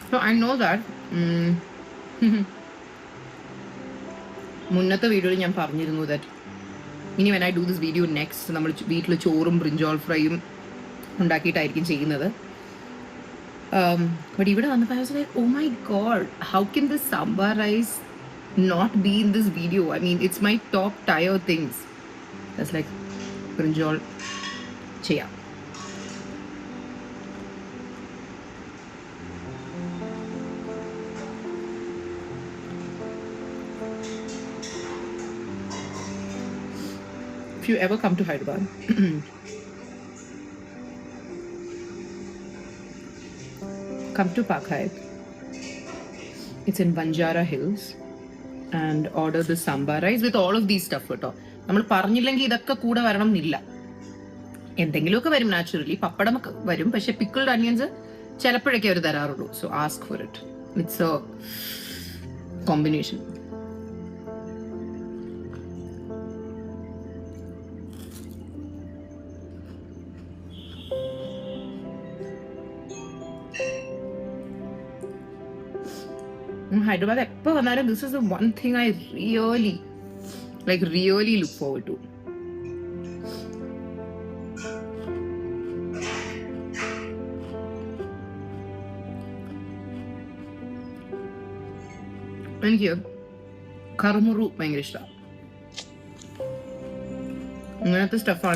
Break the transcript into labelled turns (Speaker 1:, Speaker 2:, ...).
Speaker 1: So I know that മുന്നത്തെ വീഡിയോയിൽ ഞാൻ പറഞ്ഞിരുന്നു ദാറ്റ് ഇനി when I do this video next നമ്മൾ വീട്ടിൽ ചോറും ബ്രിഞ്ചോൾ ഫ്രൈയും ഉണ്ടാക്കിയിട്ടായിരിക്കും ചെയ്യുന്നത്. ബട്ട് ഇവിടെ വന്നപ്പോൾ I was like, oh my god, how can this sambar rice not be in this video? I mean, it's my top tier things. That's like brinjal ചെയ്യാം. If you ever come to Hyderabad, come to Park Hyatt. It's in Banjara Hills and order the sambar rice with all of these stuff കേട്ടോ. നമ്മൾ പറഞ്ഞില്ലെങ്കിൽ ഇതൊക്കെ കൂടെ വരണം എന്നില്ല. എന്തെങ്കിലുമൊക്കെ വരും നാച്ചുറലി. പപ്പടമൊക്കെ വരും, പക്ഷെ പിക്കിൾഡ് അനിയൻസ് ചിലപ്പോഴൊക്കെ അവർ തരാറുള്ളൂ. So ask for it. It's a combination. Hyderabad എപ്പോൾ വന്നാലും this is the one thing I really look forward to. എനിക്ക് കറുമുറു ഭയങ്കര ഇഷ്ടമാണ്. അങ്ങനത്തെ സ്റ്റഫാണ്